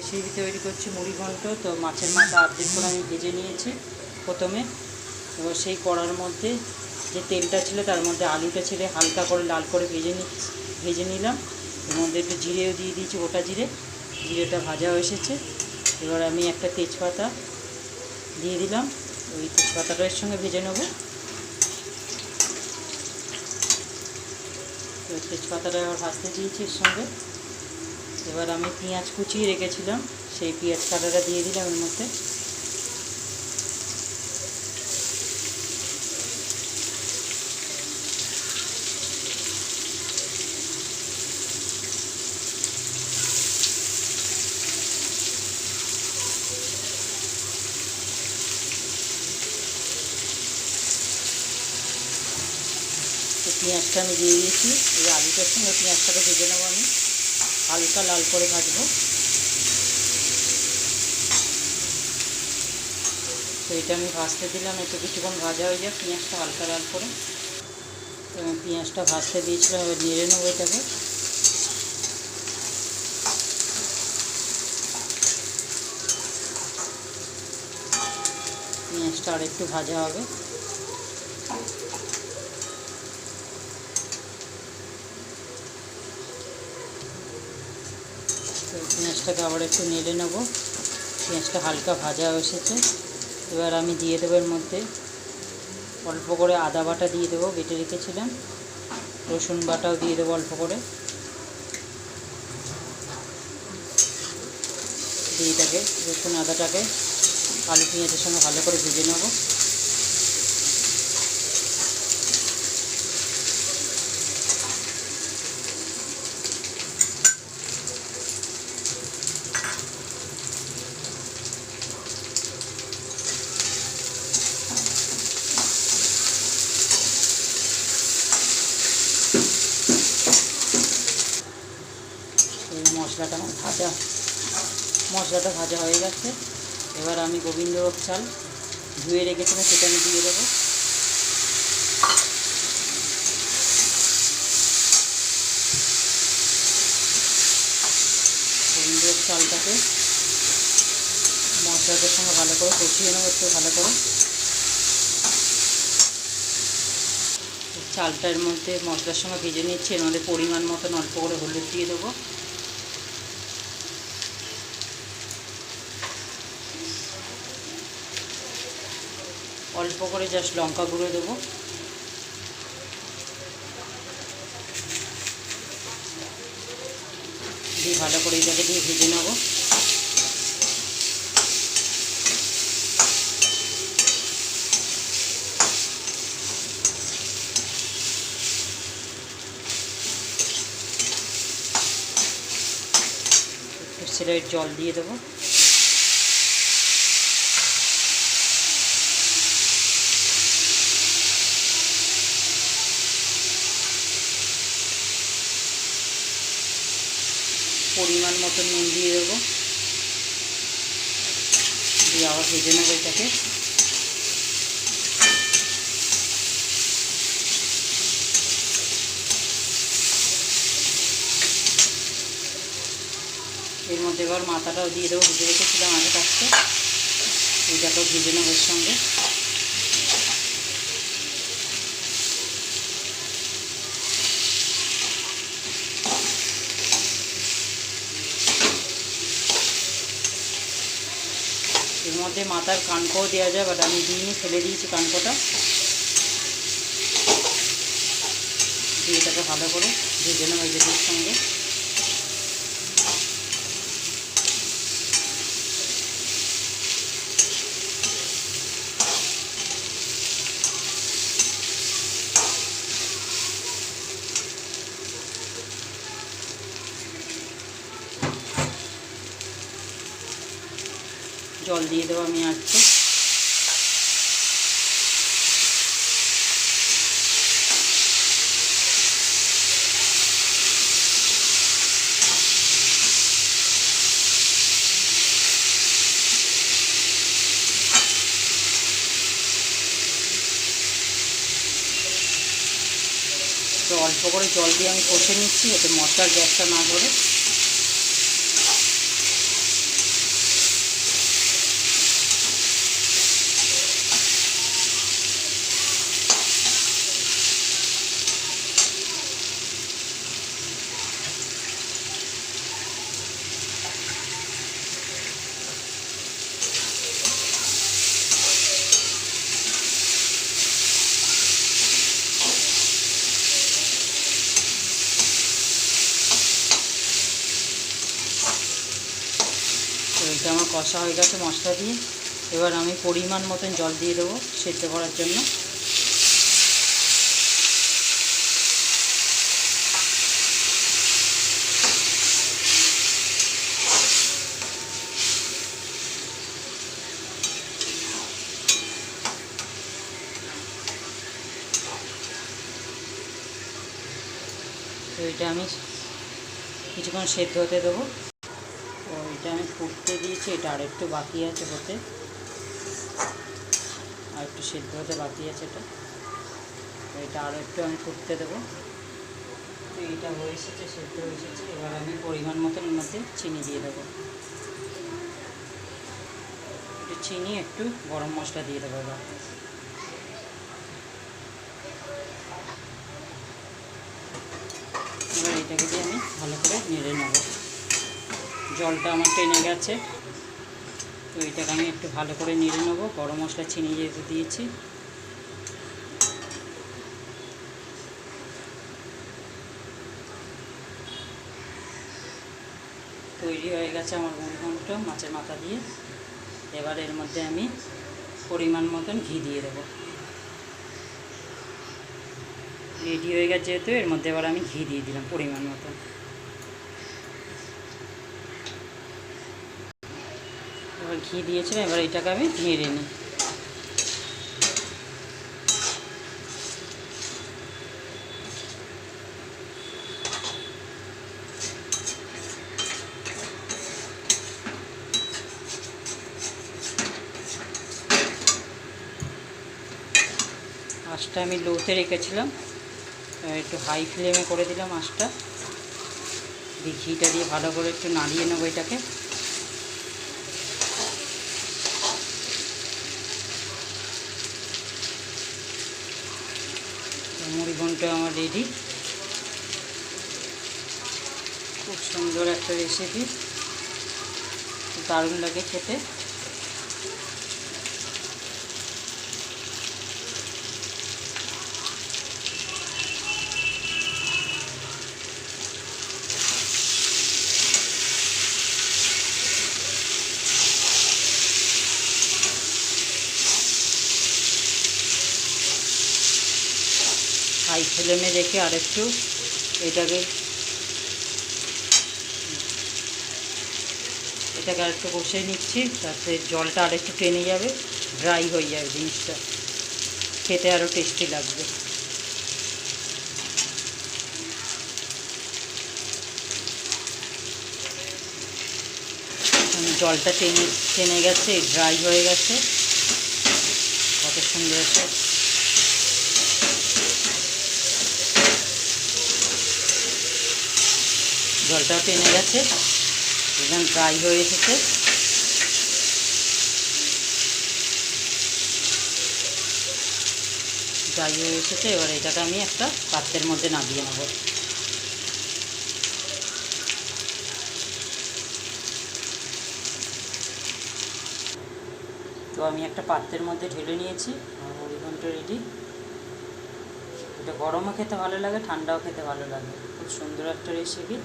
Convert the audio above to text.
খিচুড়ি তৈরি করছি মুড়ি ঘন্ট। তো মাছের মাথা অর্ধেক করে আমি ভেজে নিয়েছি প্রথমে। এবার সেই কড়ার মধ্যে যে তেলটা ছিল তার মধ্যে আলুটা ছেড়ে হালকা করে লাল করে ভেজে নিলাম। এর মধ্যে একটু জিরেও দিয়ে দিয়েছি, গোটা জিরেটা ভাজা এসেছে। এবার আমি একটা তেজপাতা দিয়ে দিলাম, ওই তেজপাতাটার সঙ্গে ভেজে নেব। তেজপাতাটা এবার ভাজতে দিয়েছি এর সঙ্গে। এবার আমি পেঁয়াজ কুচিয়ে রেখেছিলাম, সেই পেঁয়াজ কাটাটা দিয়ে দিলাম এর মধ্যে। পেঁয়াজটা আমি দিয়ে দিয়েছি, এই আলুটার সঙ্গে পেঁয়াজটাকে ভেজে নেবো আমি, হালকা লাল করে ভাজবো। তো এটা আমি ভাজতে দিলাম, একটু কিছুক্ষণ ভাজা হয়ে যাক, পেঁয়াজটা হালকা লাল করে। তো আমি পেঁয়াজটা ভাজতে দিয়েছিলাম, এবার নেড়ে নেবো এটাকে। পেঁয়াজটা আর একটু ভাজা হবে। তো পেঁয়াজটাকে আবার একটু নেড়ে নেব। পেঁয়াজটা হালকা ভাজা এসেছে। এবার আমি দিয়ে দেবো এর মধ্যে অল্প করে আদা বাটা দিয়ে দেবো, বেটে রেখেছিলাম। রসুন বাটাও দিয়ে দেবো অল্প করে। দিয়ে এটাকে রসুন আদাটাকে আলু পেঁয়াজের সঙ্গে ভালো করে ভেজে নেব। মশলাটা ভাজা হয়ে গেছে। এবার আমি গোবিন্দভোগ চাল ধুয়ে রেখেছিলাম, সেটা আমি দিয়ে দেবো। গোবিন্দভোগ চালটাকে মশলাটার সঙ্গে ভালো করে কষিয়ে নেবো, একটু ভালো করে। চালটার মধ্যে মশলার সঙ্গে ভেজে নিচ্ছি। এর মধ্যে পরিমাণ মতন অল্প করে হলুদ দিয়ে দেবো। অল্প করে জাস্ট লঙ্কা গুঁড়ো দেবো। দিয়ে ভালো করে এটাকে দিয়ে ভেজে নেবো। সেটাই জল দিয়ে দেবো। পরিমাণ মতো নুন দিয়ে দেবো, দিয়ে আবার ভেজে নেবো এটাকে। এর মধ্যে এবার মাথাটাও দিয়ে দেবো, ভেজে রেখেছিলাম আগে থাকতে। এইটাকেও ভেজে নেবো এর সঙ্গে। এর মধ্যে মাথার কানকোও দেওয়া যায়, বাট আমি দিইনি, ফেলে দিয়েছি কানকোটা। দিয়ে এটাকে ভালো করে ভেজে নেবো এর সঙ্গে। জল দিয়ে দেবো আমি আজকে। তো অল্প করে জল দিয়ে আমি কষে নিচ্ছি, যাতে মশলার গ্যাসটা না ধরে। এটা আমার কষা হয়ে গেছে মশলা দিয়ে। এবার আমি পরিমাণ মতন জল দিয়ে দেবো সেদ্ধ করার জন্য। তো এটা আমি কিছুক্ষণ সেদ্ধ হতে দেবো। তো এটা আমি ফুটতে দিয়েছি, এটা আর একটু বাকি আছে হতে, আর একটু সেদ্ধ হতে বাকি আছে এটা। তো এটা আরও একটু আমি ফুটতে দেবো। তো এটা হয়ে এসেছে, সেদ্ধ হয়ে এসেছে। এবার আমি পরিমাণ মতন এর মধ্যে চিনি দিয়ে দেবো। একটু চিনি, একটু গরম মশলা দিয়ে দেবো। এবার এটাকে দিয়ে আমি ভালো করে নেড়ে নেব। জলটা আমার টেনে গেছে, তো এটাকে আমি একটু ভালো করে নেড়ে নেবো। গরম মশলা চিনি যেহেতু দিয়েছি। তৈরি হয়ে গেছে আমার মুড়িঘণ্ট মাছের মাথা দিয়ে। এবার এর মধ্যে আমি পরিমাণ মতন ঘি দিয়ে দেবো। রেডি হয়ে গেছে যেহেতু, এর মধ্যে এবার আমি ঘি দিয়ে দিলাম পরিমাণ মতন। এবার ঘি দিয়েছিলাম, এবার এটাকে আমি নেড়ে নিই। আঁচটা আমি লোতে রেখেছিলাম, একটু হাই ফ্লেমে করে দিলাম আঁচটা। ঘিটা দিয়ে ভালো করে একটু নাড়িয়ে নেবো এটাকে। মুড়িঘণ্ট আমার রেডি। খুব সুন্দর একটা রেসিপি, দারুণ লাগে খেতে। হাই ফ্লেমে রেখে আরেকটু এটাকে আরেকটু কষিয়ে নিচ্ছি, তাতে জলটা আরেকটু টেনে যাবে, ড্রাই হয়ে যাবে জিনিসটা, খেতে আরও টেস্টি লাগবে। জলটা টেনে গেছে, ড্রাই হয়ে গেছে। কত সুন্দর একটা জলটাও টেনে গেছে, একদম ড্রাই হয়ে এসেছে। ড্রাই হয়ে এসেছে। এবার এটাকে আমি একটা পাত্রের মধ্যে নামিয়ে নেব। তো আমি একটা পাত্রের মধ্যে ঢেলে নিয়েছি। আমার মুড়িঘণ্ট রেডি। এটা গরমও খেতে ভালো লাগে, ঠান্ডাও খেতে ভালো লাগে। খুব সুন্দর একটা রেসিপি।